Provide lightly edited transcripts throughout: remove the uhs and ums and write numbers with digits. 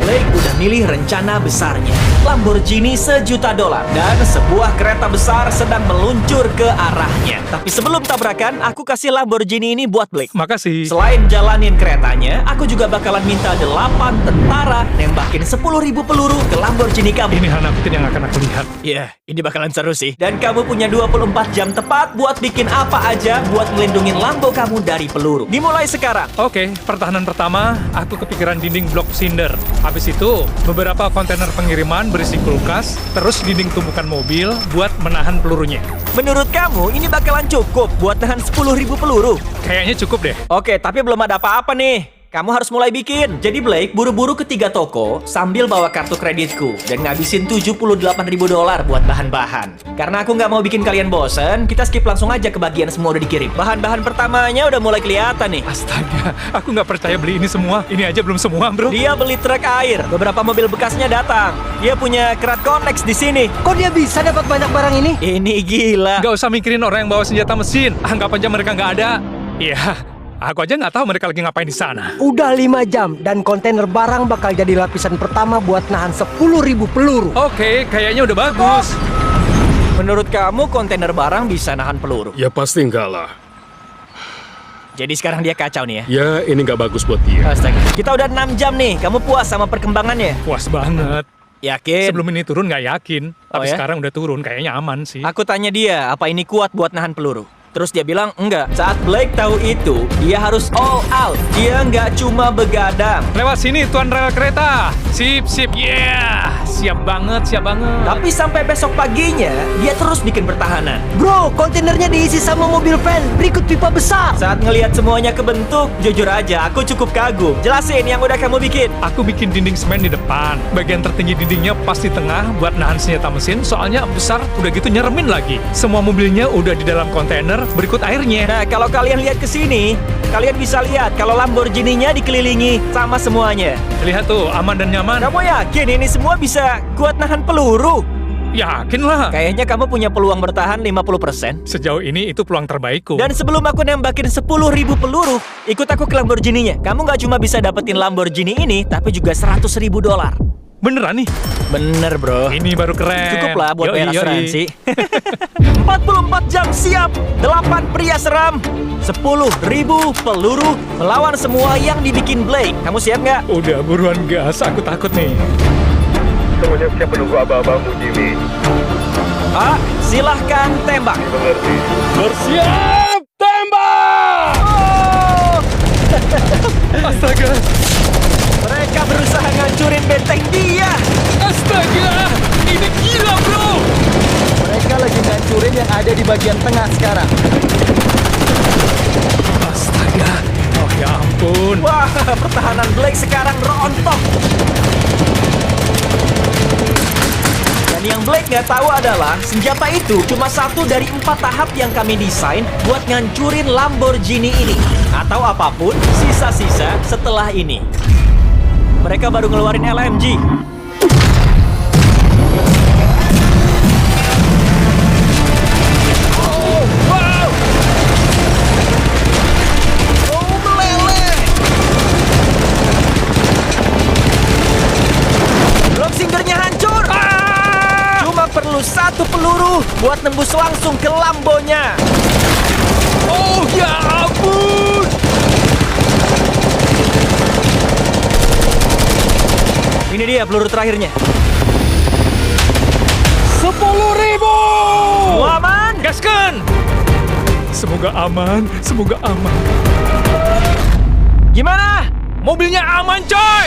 Blake udah milih rencana besarnya. Lamborghini $1 juta dan sebuah kereta besar sedang meluncur ke arahnya. Tapi sebelum tabrakan, aku kasih Lamborghini ini buat Blake. Makasih. Selain jalanin keretanya, aku juga bakalan minta 8 tentara nembakin 10.000 peluru ke Lamborghini kamu. Ini hal nakutin yang akan aku lihat. Iya, ini bakalan seru sih. Dan kamu punya 24 jam tepat buat bikin apa aja buat melindungi Lambo kamu dari peluru. Dimulai sekarang. Oke, pertahanan pertama, aku kepikiran dinding blok sinder. Habis itu, beberapa kontainer pengiriman berisi kulkas, terus dinding tumpukan mobil buat menahan pelurunya. Menurut kamu, ini bakalan cukup buat nahan 10.000 peluru? Kayaknya cukup deh. Oke, tapi belum ada apa-apa nih. Kamu harus mulai bikin. Jadi Blake buru-buru ke 3 toko sambil bawa kartu kreditku dan ngabisin $78.000 buat bahan-bahan. Karena aku nggak mau bikin kalian bosen, kita skip langsung aja ke bagian semua udah dikirim. Bahan-bahan pertamanya udah mulai kelihatan nih. Astaga, aku nggak percaya beli ini semua. Ini aja belum semua, bro. Dia beli truk air. Beberapa mobil bekasnya datang. Dia punya kerat konex di sini. Kok dia bisa dapat banyak barang ini? Ini gila. Nggak usah mikirin orang yang bawa senjata mesin. Anggap aja mereka nggak ada. Iya, aku aja nggak tahu mereka lagi ngapain di sana. Udah 5 jam dan kontainer barang bakal jadi lapisan pertama buat nahan 10.000 peluru. Oke, kayaknya udah bagus. Menurut kamu kontainer barang bisa nahan peluru? Ya pasti enggak lah. Jadi sekarang dia kacau nih ya? Ya ini nggak bagus buat dia. Astaga. Kita udah 6 jam nih. Kamu puas sama perkembangannya? Puas banget. Yakin? Sebelum ini turun nggak yakin. Tapi ya? sekarang udah turun, kayaknya aman sih. Aku tanya dia, apa ini kuat buat nahan peluru? Terus dia bilang, enggak. Saat Blake tahu itu, dia harus all out. Dia nggak cuma begadang. Lewat sini, tuan rel kereta. Sip, sip, yeah. Siap banget, siap banget. Tapi sampai besok paginya, dia terus bikin pertahanan. Bro, kontainernya diisi sama mobil van berikut pipa besar. Saat ngelihat semuanya kebentuk, jujur aja, aku cukup kagum. Jelasin yang udah kamu bikin. Aku bikin dinding semen di depan. Bagian tertinggi dindingnya pas di tengah buat nahan senjata mesin, soalnya besar, udah gitu nyeremin lagi. Semua mobilnya udah di dalam kontainer, berikut airnya. Nah, kalau kalian lihat ke sini, kalian bisa lihat kalau Lamborghini-nya dikelilingi sama semuanya. Lihat tuh, aman dan nyaman. Kamu yakin ini semua bisa kuat nahan peluru? Yakin lah. Kayaknya kamu punya peluang bertahan 50%. Sejauh ini itu peluang terbaikku. Dan sebelum aku nembakin 10.000 peluru, ikut aku ke Lamborghini-nya. Kamu nggak cuma bisa dapetin Lamborghini ini, tapi juga $100.000. Beneran nih? Bener, bro. Ini baru keren. Cukup lah buat Yoi, bayar yoi. asuransi. 44 jam siap. 8 pria seram. 10.000 peluru melawan semua yang dibikin Blake. Kamu siap nggak? Udah buruan gas, aku takut nih. Semuanya siap menunggu abang-abangmu, Jimmy. Pak, silahkan tembak. Mengerti. Bersiap, tembak! Oh! Astaga, Mereka berusaha ngancurin benteng dia. astaga, ini gila bro. Mereka lagi ngancurin yang ada di bagian tengah sekarang. Astaga, oh ya ampun. Wah, pertahanan Blake sekarang rontok. Dan yang Blake nggak tahu adalah senjata itu cuma satu dari 4 tahap yang kami desain buat ngancurin Lamborghini ini. Atau apapun sisa-sisa setelah ini. Mereka baru ngeluarin LMG. Oh, wow! Oh, meleleh! Blok singernya hancur! Cuma perlu 1 peluru buat nembus langsung ke Lambonya. Oh ya ampun. Ini dia peluru terakhirnya. 10.000. Semua aman? Gaskan. Semoga aman, semoga aman. Gimana? Mobilnya aman coy.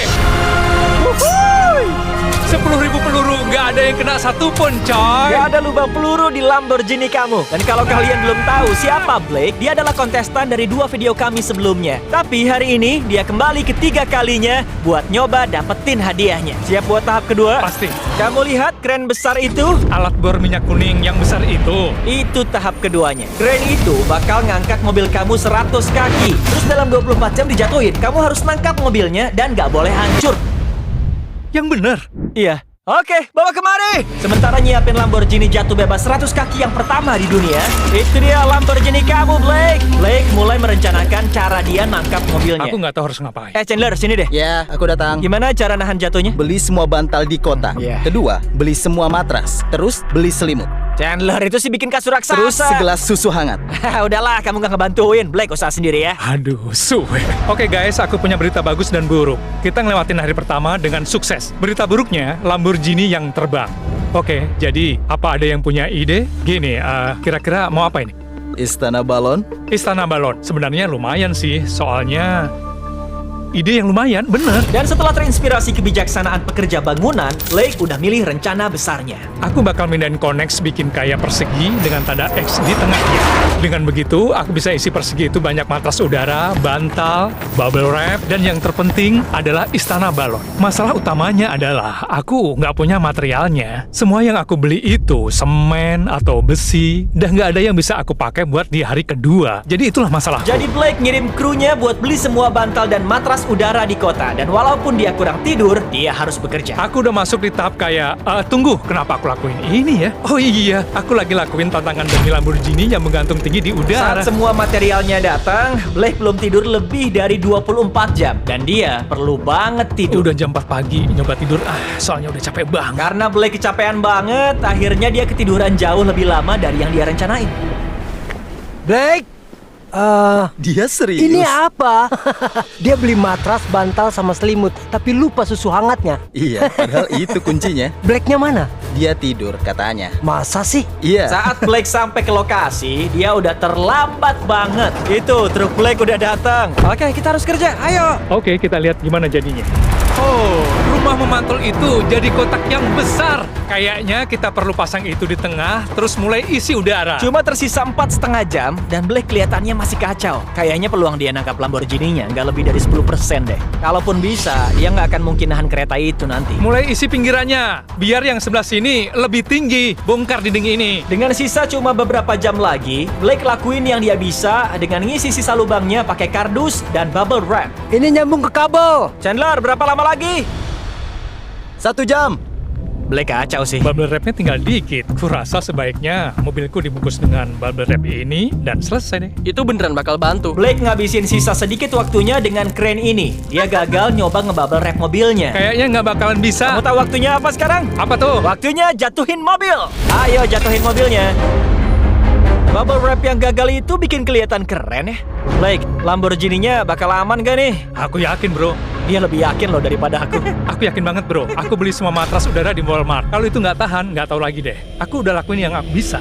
Wuhui! 10.000 peluru, nggak ada yang kena satupun coy. Gak ada lubang peluru di Lamborghini kamu. Dan kalau kalian belum tahu siapa Blake, dia adalah kontestan dari 2 video kami sebelumnya. Tapi hari ini dia kembali ketiga kalinya buat nyoba dapetin hadiahnya. Siap buat tahap kedua? Pasti. Kamu lihat kren besar itu? Alat bor minyak kuning yang besar itu. Itu tahap keduanya. Kren itu bakal ngangkat mobil kamu 100 kaki. Terus dalam 24 jam dijatuhin. Kamu harus nangkap mobilnya dan gak boleh hancur. Yang bener. Iya, Oke, bawa kemari. Sementara nyiapin Lamborghini jatuh bebas 100 kaki yang pertama di dunia. Itu dia Lamborghini kamu, Blake. Blake mulai merencanakan cara dia nangkap mobilnya. Aku nggak tahu harus ngapain. Chandler, sini deh. Ya, aku datang. Gimana cara nahan jatuhnya? Beli semua bantal di kota. Iya. Kedua, beli semua matras. Terus beli selimut. Chandler, itu sih bikin kasur raksasa. Terus segelas susu hangat. Udahlah, kamu gak ngebantuin. Blake, usaha sendiri ya. Aduh, suwe. Oke guys, aku punya berita bagus dan buruk. Kita ngelewatin hari pertama dengan sukses. Berita buruknya, Lamborghini yang terbang. Oke, jadi apa ada yang punya ide? Gini, kira-kira mau apa ini? Istana balon. Istana balon. Sebenarnya lumayan sih, soalnya ide yang lumayan, bener. Dan setelah terinspirasi kebijaksanaan pekerja bangunan, Blake udah milih rencana besarnya. Aku bakal mindahin Connex bikin kayak persegi dengan tanda X di tengahnya. Dengan begitu, aku bisa isi persegi itu banyak matras udara, bantal, bubble wrap, dan yang terpenting adalah istana balon. Masalah utamanya adalah aku nggak punya materialnya. Semua yang aku beli itu semen atau besi, dan nggak ada yang bisa aku pakai buat di hari kedua. Jadi itulah masalah. Jadi Blake ngirim krunya buat beli semua bantal dan matras udara di kota. Dan walaupun dia kurang tidur, dia harus bekerja. Aku udah masuk di tahap kayak, tunggu, kenapa aku lakuin ini ya? Oh iya, aku lagi lakuin tantangan demi Lamborghini yang menggantung tinggi di udara. Saat semua materialnya datang, Blake belum tidur lebih dari 24 jam. Dan dia perlu banget tidur. Udah jam 4 pagi, nyoba tidur, soalnya udah capek banget. Karena Blake kecapean banget, akhirnya dia ketiduran jauh lebih lama dari yang dia rencanain. Blake, Dia serius. ini apa? Dia beli matras, bantal, sama selimut, tapi lupa susu hangatnya. Iya, padahal itu kuncinya. Blake-nya mana? Dia tidur katanya. Masa sih? Iya. Saat Blake sampai ke lokasi, dia udah terlambat banget. Itu, truk Blake udah datang. Oke, kita harus kerja. Ayo. Oke, kita lihat gimana jadinya. Oh, rumah memantul itu jadi kotak yang besar. Kayaknya kita perlu pasang itu di tengah, terus mulai isi udara. Cuma tersisa 4,5 jam, dan Blake kelihatannya masih kacau. Kayaknya peluang dia nangkap Lamborghini-nya nggak lebih dari 10% deh. Kalaupun bisa, dia nggak akan mungkin nahan kereta itu nanti. Mulai isi pinggirannya, biar yang sebelah sini lebih tinggi. Bongkar dinding ini. Dengan sisa cuma beberapa jam lagi, Blake lakuin yang dia bisa dengan ngisi sisa lubangnya pakai kardus dan bubble wrap. Ini nyambung ke kabel. Chandler, berapa lama lagi? 1 jam. Blake kacau sih. Bubble wrapnya tinggal dikit. Kurasa sebaiknya mobilku dibungkus dengan bubble wrap ini dan selesai deh. Itu beneran bakal bantu. Blake ngabisin sisa sedikit waktunya dengan crane ini. Dia gagal nyoba ngebubble wrap mobilnya. Kayaknya nggak bakalan bisa. Kamu tahu waktunya apa sekarang? Apa tuh? Waktunya jatuhin mobil. Ayo jatuhin mobilnya. Bubble wrap yang gagal itu bikin kelihatan keren ya. Blake, Lamborghini-nya bakal aman gak nih? Aku yakin, bro. Dia lebih yakin loh daripada aku. Aku yakin banget, bro. Aku beli semua matras udara di Walmart. Kalau itu nggak tahan, nggak tahu lagi deh. Aku udah lakuin yang aku bisa.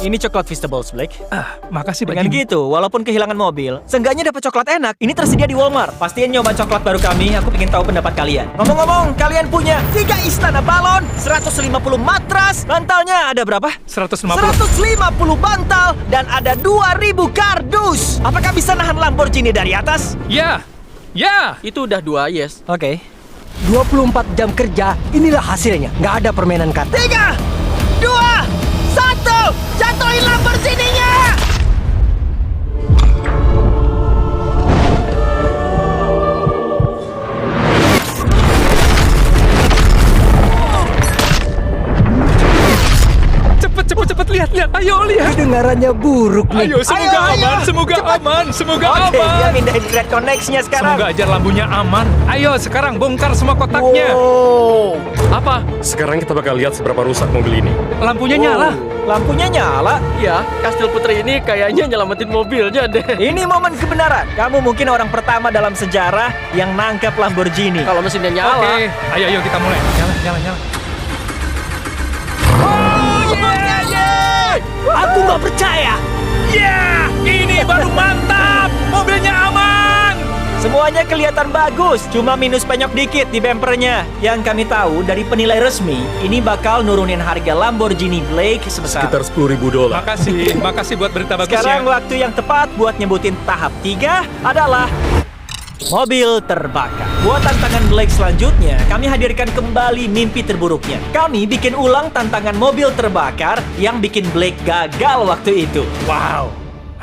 Ini coklat Feastables, Blake. Makasih Dengan bagimu. gitu, walaupun kehilangan mobil, seenggaknya dapat coklat enak. Ini tersedia di Walmart. Pastiin nyoba coklat baru kami, aku pengen tahu pendapat kalian. Ngomong-ngomong, kalian punya 3 istana balon, 150 matras, bantalnya ada berapa? 150. 150 bantal, dan ada 2000 kardus. Apakah bisa nahan Lamborghini dari atas? Ya. Ya. Itu udah 2 yes. Oke. 24 jam kerja, inilah hasilnya. Nggak ada permainan kata. 3, 2, 1, jatuhin Lamborghini-nya! Cepet, lihat. Ayo, lihat. Kedengarannya buruk nih. Ayo, semoga aman, semoga aman, semoga Oke, dia aman. mindahin Great Connects-nya sekarang. Semoga aja lampunya aman. Ayo, sekarang bongkar semua kotaknya. Apa? Sekarang kita bakal lihat seberapa rusak mobil ini. Lampunya nyala. Lampunya nyala. Ya, Kastil Putri ini kayaknya nyelamatin mobilnya deh. Ini momen kebenaran. Kamu mungkin orang pertama dalam sejarah yang nangkep Lamborghini. Kalau mesinnya nyala. Oke, ayo kita mulai. Nyala. Aku nggak percaya. Ya, ini baru mantap. Mobilnya aman. Semuanya kelihatan bagus, cuma minus penyok dikit di bempernya. Yang kami tahu dari penilai resmi, ini bakal nurunin harga Lamborghini Blake sebesar. Sekitar $10.000. Makasih buat berita bagusnya. Sekarang waktu yang tepat buat nyebutin tahap 3 adalah mobil terbakar. Buat tantangan Blake selanjutnya, kami hadirkan kembali mimpi terburuknya. Kami bikin ulang tantangan mobil terbakar yang bikin Blake gagal waktu itu. Wow,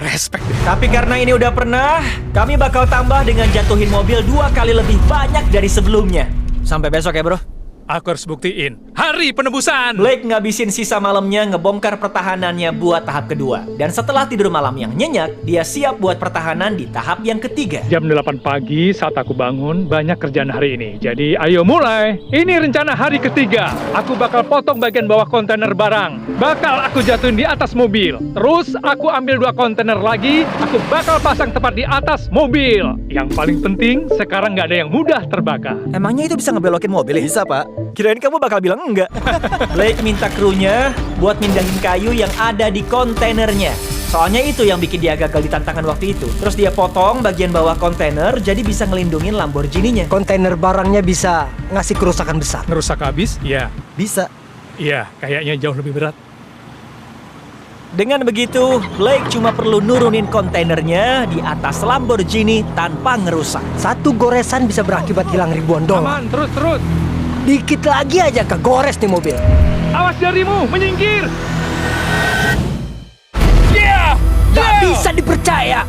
respect deh. Tapi karena ini udah pernah, kami bakal tambah dengan jatuhin mobil 2 kali lebih banyak dari sebelumnya. Sampai besok ya bro. Aku harus buktiin. Hari penebusan. Blake ngabisin sisa malamnya ngebongkar pertahanannya buat tahap kedua. Dan setelah tidur malam yang nyenyak, dia siap buat pertahanan di tahap yang ketiga. Jam 8 pagi saat aku bangun, banyak kerjaan hari ini. Jadi ayo mulai. Ini rencana hari ketiga. Aku bakal potong bagian bawah kontainer barang. Bakal aku jatuhin di atas mobil. Terus aku ambil 2 kontainer lagi, aku bakal pasang tepat di atas mobil. Yang paling penting, sekarang nggak ada yang mudah terbakar. Emangnya itu bisa ngebelokin mobil ya? Bisa, Pak. Kirain kamu bakal bilang enggak. Blake minta krunya buat mindangin kayu yang ada di kontainernya. Soalnya itu yang bikin dia gagal di tantangan waktu itu. Terus dia potong bagian bawah kontainer jadi bisa ngelindungin Lamborghini-nya. Kontainer barangnya bisa ngasih kerusakan besar. Ngerusak habis? Ya. Bisa. Iya, kayaknya jauh lebih berat. Dengan begitu, Blake cuma perlu nurunin kontainernya di atas Lamborghini tanpa ngerusak. Satu goresan bisa berakibat hilang ribuan dolar. Aman, terus. Dikit lagi aja kegores nih mobil. Awas jarimu, menyingkir. Yeah! Gak bisa dipercaya.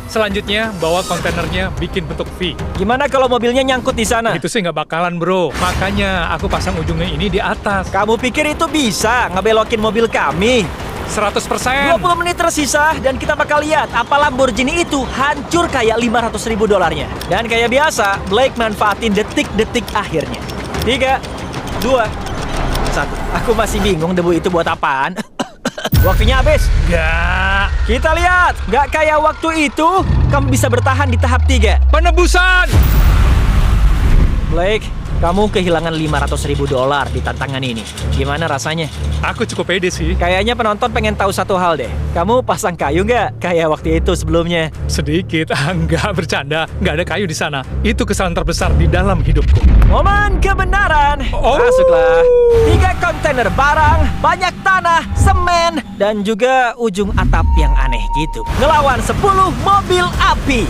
Selanjutnya, bawa kontainernya bikin bentuk V. Gimana kalau mobilnya nyangkut di sana? Itu sih nggak bakalan, bro. Makanya aku pasang ujungnya ini di atas. Kamu pikir itu bisa ngebelokin mobil kami? 100%. 20 menit tersisa dan kita bakal lihat apa Lamborghini itu hancur kayak 500 ribu dolarnya. Dan kayak biasa, Blake manfaatin detik-detik akhirnya. 3, 2, 1. Aku masih bingung debu itu buat apaan. Waktunya habis. Nggak. Kita lihat, nggak kayak waktu itu, kamu bisa bertahan di tahap 3. Penebusan. Blake, kamu kehilangan 500 ribu dolar di tantangan ini. Gimana rasanya? Aku cukup pede sih. Kayaknya penonton pengen tahu satu hal deh. Kamu pasang kayu nggak? Kayak waktu itu sebelumnya. Sedikit, nggak bercanda. Nggak ada kayu di sana. Itu kesalahan terbesar di dalam hidupku. Momen kebenaran. Oh. Masuklah. 3 kontainer barang, banyak tanah, semen, dan juga ujung atap yang aneh gitu. Ngelawan 10 mobil api.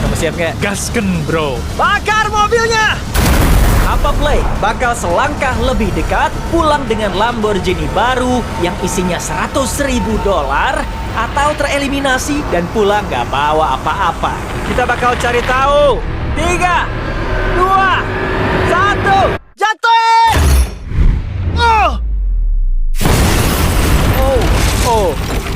Kamu siap nggak? Gasken, bro. Bakar mobilnya! Apa Blake bakal selangkah lebih dekat pulang dengan Lamborghini baru yang isinya 100 ribu dolar atau tereliminasi dan pulang gak bawa apa-apa? Kita bakal cari tahu. 3, 2, 1, jatuhin!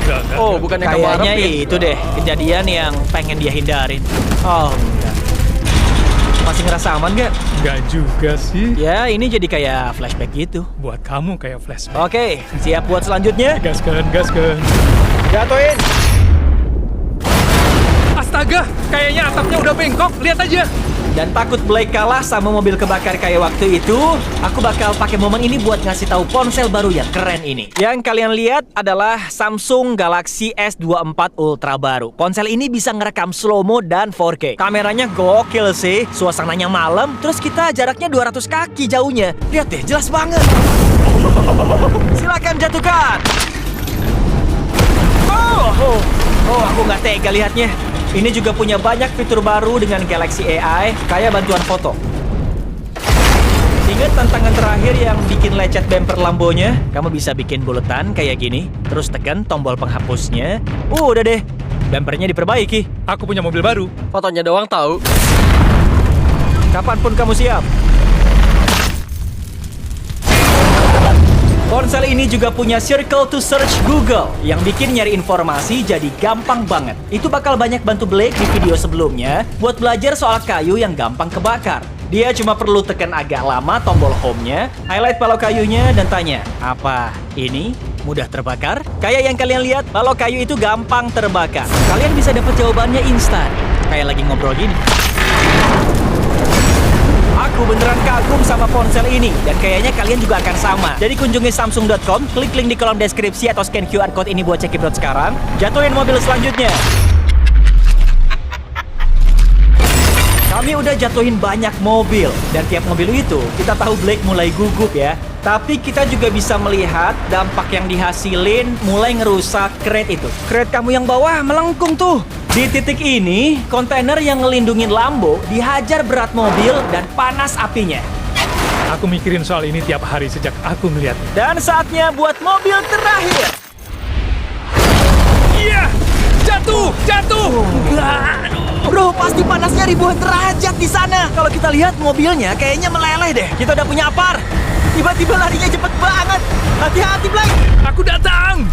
Nggak. Oh, bukannya kamu Kayaknya harapin? itu deh kejadian yang pengen dia hindarin. Oh, enggak. Masih ngerasa aman gak? Nggak juga sih. Ya, ini jadi kayak flashback gitu. Buat kamu kayak flashback. Oke, siap buat selanjutnya? Gasken. Jatuhin! Astaga, kayaknya atapnya udah bengkok. Lihat aja. Dan takut Blake kalah sama mobil kebakar kayak waktu itu, aku bakal pakai momen ini buat ngasih tahu ponsel baru yang keren ini. Yang kalian lihat adalah Samsung Galaxy S24 Ultra baru. Ponsel ini bisa ngerekam slow-mo dan 4K. Kameranya gokil sih, suasananya malam, terus kita jaraknya 200 kaki jauhnya. Lihat deh, jelas banget. Silakan jatuhkan. Oh, aku nggak tega lihatnya. Ini juga punya banyak fitur baru dengan Galaxy AI, kayak bantuan foto. Ingat tantangan terakhir yang bikin lecet bumper Lambonya? Kamu bisa bikin buletan kayak gini, terus tekan tombol penghapusnya. Udah deh, bumpernya diperbaiki. Aku punya mobil baru. Fotonya doang tahu. Kapanpun kamu siap. Ponsel ini juga punya Circle to Search Google yang bikin nyari informasi jadi gampang banget. Itu bakal banyak bantu Blake di video sebelumnya buat belajar soal kayu yang gampang kebakar. Dia cuma perlu tekan agak lama tombol home-nya, highlight palau kayunya, dan tanya, apa ini mudah terbakar? Kayak yang kalian lihat, palau kayu itu gampang terbakar. Kalian bisa dapat jawabannya instan, kayak lagi ngobrol gini. Aku beneran kagum sama ponsel ini, dan kayaknya kalian juga akan sama. Jadi kunjungi samsung.com, klik link di kolom deskripsi atau scan QR code ini buat check-in sekarang. Jatuhin mobil selanjutnya. Kami udah jatuhin banyak mobil, dan tiap mobil itu kita tahu Blake mulai gugup ya. Tapi kita juga bisa melihat dampak yang dihasilin mulai ngerusak crate itu. Crate kamu yang bawah melengkung tuh. Di titik ini, kontainer yang ngelindungin Lambo dihajar berat mobil dan panas apinya. Aku mikirin soal ini tiap hari sejak aku ngeliat. Dan saatnya buat mobil terakhir. Iya! Jatuh! Enggak. Bro, pasti panasnya ribuan derajat di sana. Kalau kita lihat mobilnya kayaknya meleleh deh. Kita udah punya apar. Tiba-tiba larinya cepet banget. Hati-hati, Blake. Aku datang.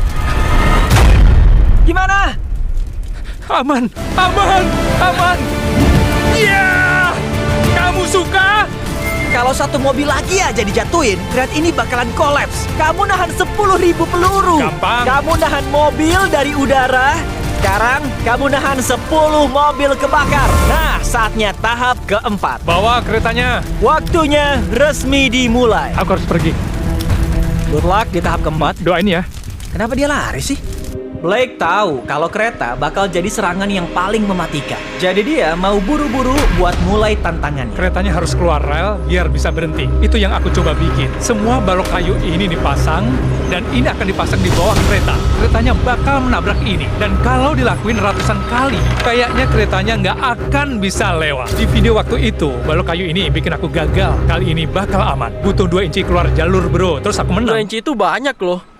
Gimana? Aman, aman, aman. Ya, kamu suka? Kalau satu mobil lagi aja dijatuhin, Crate ini bakalan kolaps. Kamu nahan 10.000 peluru. Gampang. Kamu nahan mobil dari udara. Sekarang kamu nahan 10 mobil kebakar. Nah, saatnya tahap keempat. Bawa keretanya. Waktunya resmi dimulai. Aku harus pergi. Good luck di tahap keempat. Doain ya. Kenapa dia lari sih? Blake tahu kalau kereta bakal jadi serangan yang paling mematikan. Jadi dia mau buru-buru buat mulai tantangannya. Keretanya harus keluar rel biar bisa berhenti. Itu yang aku coba bikin. Semua balok kayu ini dipasang dan ini akan dipasang di bawah kereta. Keretanya bakal menabrak ini. Dan kalau dilakuin ratusan kali, kayaknya keretanya nggak akan bisa lewat. Di video waktu itu, balok kayu ini bikin aku gagal. Kali ini bakal aman. Butuh 2 inci keluar jalur bro. Terus aku 2 menang. inci itu banyak loh.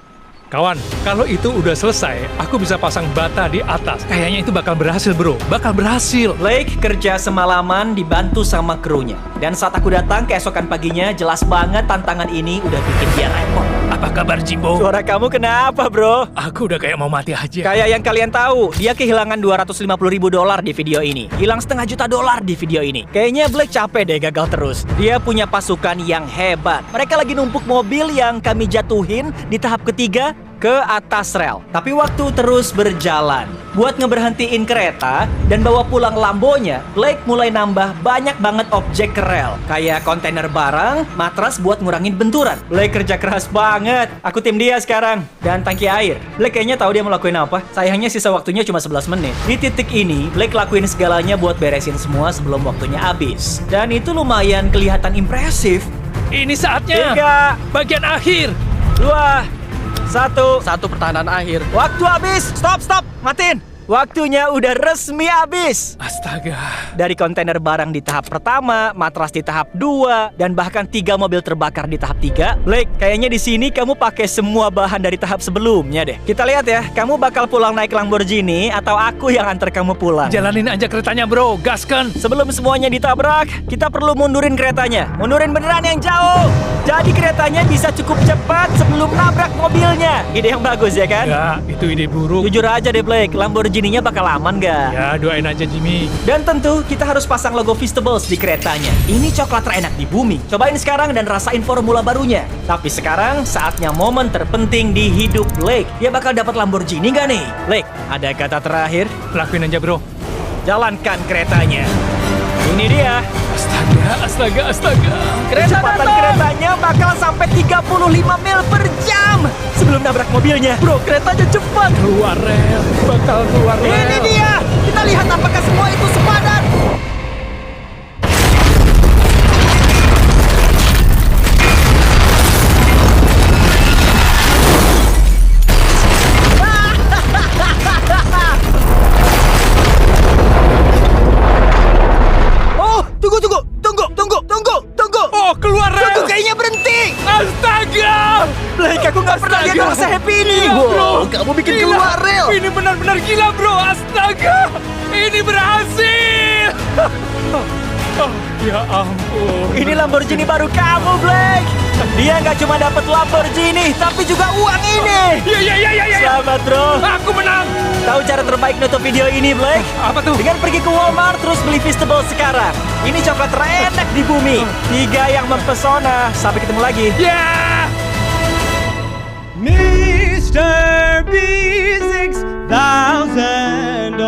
Kawan, kalau itu udah selesai, aku bisa pasang bata di atas. Kayaknya itu bakal berhasil bro. Bakal berhasil. Blake kerja semalaman dibantu sama krunya. Dan saat aku datang keesokan paginya, jelas banget tantangan ini udah bikin dia repot. Apa kabar Jimbo? Suara kamu kenapa, bro? Aku udah kayak mau mati aja. Kayak yang kalian tahu, dia kehilangan $250.000 di video ini. Hilang $500.000 di video ini. Kayaknya Blake capek deh gagal terus. Dia punya pasukan yang hebat. Mereka lagi numpuk mobil yang kami jatuhin di tahap ketiga ke atas rel. Tapi waktu terus berjalan. Buat ngeberhentiin kereta dan bawa pulang Lambonya, Blake mulai nambah banyak banget objek ke rel. Kayak kontainer barang, matras buat ngurangin benturan. Blake kerja keras banget. Aku tim dia sekarang. Dan tangki air. Blake kayaknya tahu dia mau lakuin apa. Sayangnya sisa waktunya cuma 11 menit. Di titik ini, Blake lakuin segalanya buat beresin semua sebelum waktunya habis. Dan itu lumayan kelihatan impresif. Ini saatnya. 3, Bagian akhir. 2, 1. Satu pertahanan akhir. Waktu habis. Stop. Matiin. Waktunya udah resmi habis. Astaga. Dari kontainer barang di tahap pertama, matras di tahap 2, dan bahkan 3 mobil terbakar di tahap 3. Blake, kayaknya di sini kamu pakai semua bahan dari tahap sebelumnya deh. Kita lihat ya, kamu bakal pulang naik Lamborghini atau aku yang antar kamu pulang. Jalanin aja keretanya bro. Gaskan. Sebelum semuanya ditabrak, kita perlu mundurin keretanya. Mundurin beneran yang jauh. Jadi keretanya bisa cukup cepat sebelum nabrak mobilnya. Ide yang bagus ya kan? Enggak, itu ide buruk. Jujur aja deh Blake, Lamborghini-nya bakal aman gak? Ya, doain aja Jimmy. Dan tentu kita harus pasang logo Feastables di keretanya. Ini coklat terenak di bumi. Cobain sekarang dan rasain formula barunya. Tapi sekarang saatnya momen terpenting di hidup Blake. Dia bakal dapat Lamborghini gak nih? Blake, ada kata terakhir? Lakuin aja bro. Jalankan keretanya. Ini dia. Astaga. Kecepatan keretanya bakal sampai 35 mil per jam. Sebelum nabrak mobilnya. Bro, keretanya cepat. Keluar rel. Bakal keluar rel. Ini dia. Kita lihat apakah semua itu sepadan. Oh, tunggu. Oh, keluar rel. Tunggu, kayaknya berhenti. Astaga. Blake, aku nggak pernah lihat orang se-happy ini. Iya, bro. Kamu bikin Gila. keluar rel. Ini benar-benar gila bro. Astaga. Ini berhasil. Oh, ya ampun. Ini Lamborghini baru kamu, Blake. Dia nggak cuma dapat Lamborghini, tapi juga uang ini. Ya. Selamat, bro. Aku menang. Tahu cara terbaik nutup video ini, Blake? Apa tuh? Dengan pergi ke Walmart terus beli Feastables sekarang. Ini coklat terenak di bumi. 3 yang mempesona. Sampai ketemu lagi. Ya. Mr. B6000